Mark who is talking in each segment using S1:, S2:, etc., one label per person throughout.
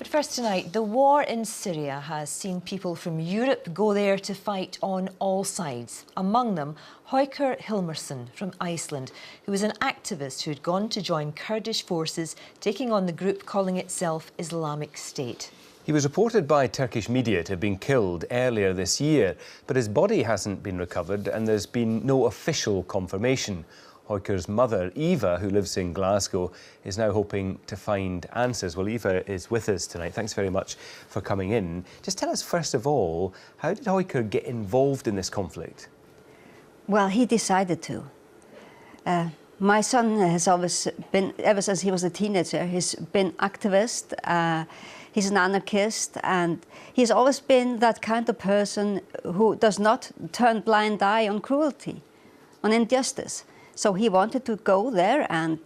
S1: But first tonight, the war in Syria has seen people from Europe go there to fight on all sides. Among them, Hauks Hilmarssonar from Iceland, who was an activist who had gone to join Kurdish forces taking on the group calling itself Islamic State.
S2: He was reported by Turkish media to have been killed earlier this year, but his body hasn't been recovered and there's been no official confirmation. Hauks' mother, Eva, who lives in Glasgow, is now hoping to find answers. Well, Eva is with us tonight. Thanks very much for coming in. Just tell us, first of all, how did Hauks get involved in this conflict?
S3: Well, he decided to. My son has always been, ever since he was a teenager, he's been activist. He's an anarchist, and he's always been that kind of person who does not turn blind eye on cruelty, on injustice. So he wanted to go there and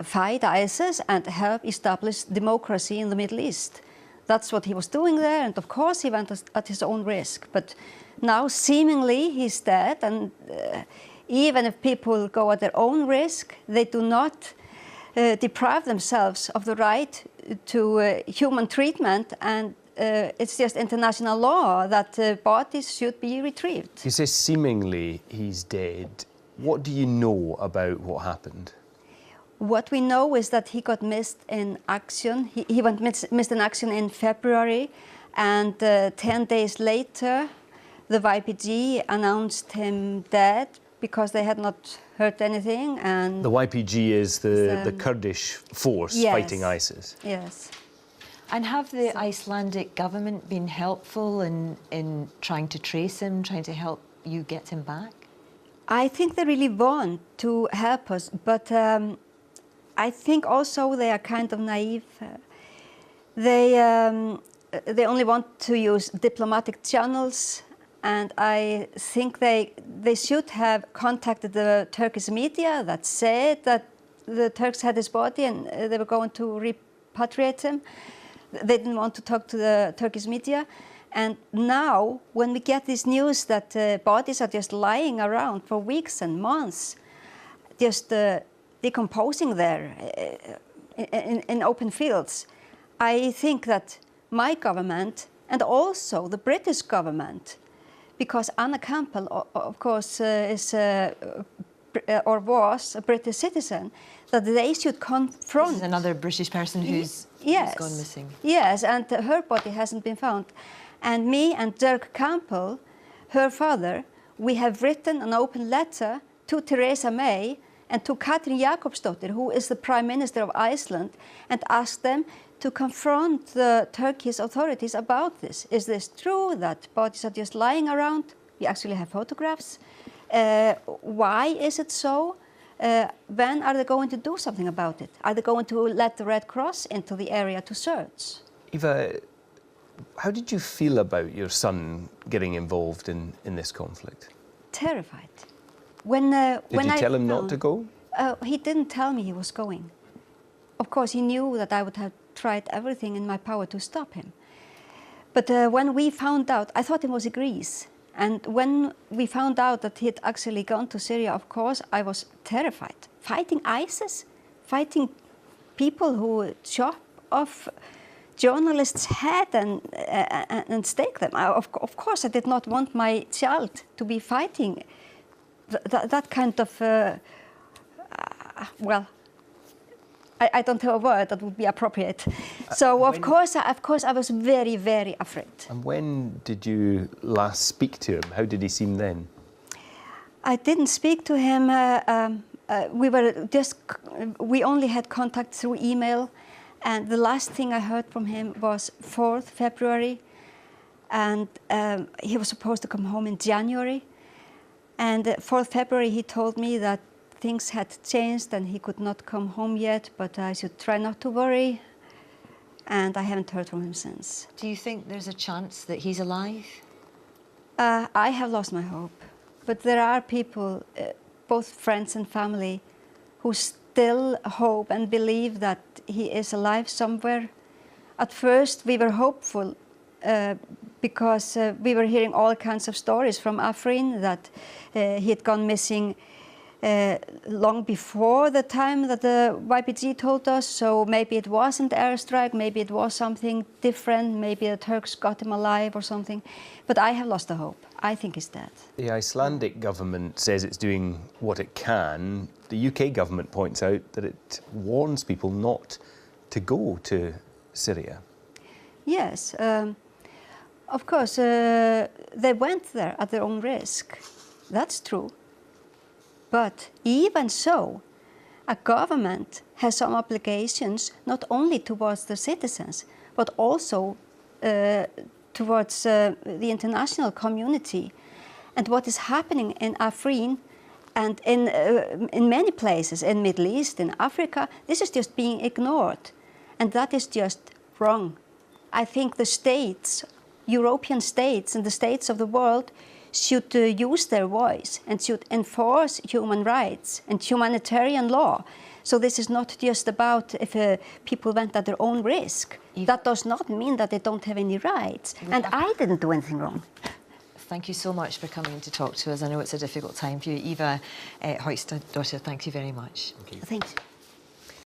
S3: fight ISIS and help establish democracy in the Middle East. That's what he was doing there, and of course he went at his own risk. But now seemingly he's dead, and even if people go at their own risk, they do not deprive themselves of the right to human treatment, and it's just international law that bodies should be retrieved.
S2: You say seemingly he's dead. What do you know about what happened?
S3: What we know is that he got missed in action. He went missed in action in February, and 10 days later the YPG announced him dead because they had not heard anything. And
S2: the YPG is the Kurdish force,
S3: yes,
S2: fighting ISIS.
S3: Yes.
S1: And have the Icelandic government been helpful in trying to trace him, trying to help you get him back?
S3: I think they really want to help us, but I think also they are kind of naive. They only want to use diplomatic channels, and I think they should have contacted the Turkish media that said that the Turks had his body and they were going to repatriate him. They didn't want to talk to the Turkish media. And now, when we get this news that bodies are just lying around for weeks and months, just decomposing there in open fields, I think that my government and also the British government, because Anna Campbell, of course, is or was a British citizen, that they should confront.
S1: This is another British person who's gone missing.
S3: Yes, and her body hasn't been found. And me and Dirk Campbell, her father, we have written an open letter to Theresa May and to Katrín Jakobsdóttir, who is the Prime Minister of Iceland, and asked them to confront the Turkish authorities about this. Is this true that bodies are just lying around? We actually have photographs. Why is it so? When are they going to do something about it? Are they going to let the Red Cross into the area to search?
S2: Eva, how did you feel about your son getting involved in this conflict?
S3: Terrified.
S2: Did you tell him not to go?
S3: He didn't tell me he was going. Of course, he knew that I would have tried everything in my power to stop him. But when we found out, I thought it was Greece. And when we found out that he had actually gone to Syria, of course, I was terrified. Fighting ISIS, fighting people who chop off journalists' head and stake them. Of course, I did not want my child to be fighting that kind of, well, I don't have a word that would be appropriate. So of course I was very, very afraid.
S2: And when did you last speak to him? How did he seem then?
S3: I didn't speak to him. We only had contact through email. And the last thing I heard from him was 4th February, and he was supposed to come home in January. And 4th February he told me that things had changed and he could not come home yet, but I should try not to worry. And I haven't heard from him since.
S1: Do you think there's a chance that he's alive?
S3: I have lost my hope, but there are people, both friends and family, who still hope and believe that he is alive somewhere. At first we were hopeful because we were hearing all kinds of stories from Afrin that he had gone missing long before the time that the YPG told us, so maybe it wasn't airstrike, maybe it was something different, maybe the Turks got him alive or something. But I have lost the hope. I think he's dead.
S2: The Icelandic government says it's doing what it can. The UK government points out that it warns people not to go to Syria.
S3: Yes, of course, they went there at their own risk. That's true. But even so, a government has some obligations not only towards the citizens, but also towards the international community. And what is happening in Afrin and in many places, in Middle East, in Africa, this is just being ignored. And that is just wrong. I think the states, European states and the states of the world should use their voice and should enforce human rights and humanitarian law. So this is not just about if people went at their own risk. That does not mean that they don't have any rights. And I didn't do anything wrong.
S1: Thank you so much for coming to talk to us. I know it's a difficult time for you. Eva Hauksdóttir, thank you very much.
S3: Thanks.